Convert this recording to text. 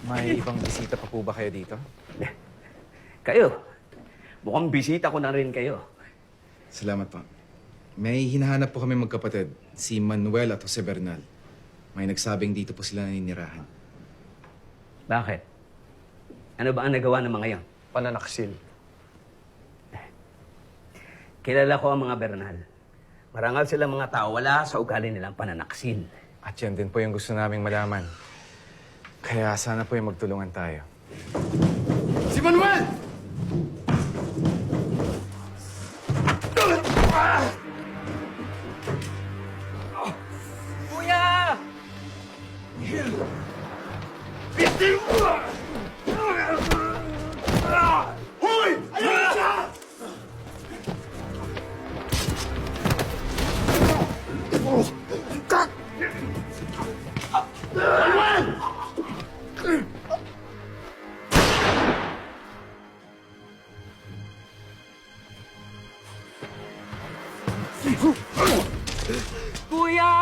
May ibang bisita pa po ba kayo dito? Kayo, mukhang bisita ko na rin kayo. Salamat po. May hinahanap po kami magkapatid, si Manuel at Jose Bernal. May nagsabing dito po sila naninirahan. Bakit? Ano ba ang nagawa ng mga yan? Pananaksil. Kilala ko ang mga Bernal. Marangal silang mga tao, wala sa ugali nilang pananaksil. At yan din po yung gusto naming malaman. Kaya sana po yung magtulungan tayo. Si Manuel! Kuya! Hoy! Ayun siya! Kuya!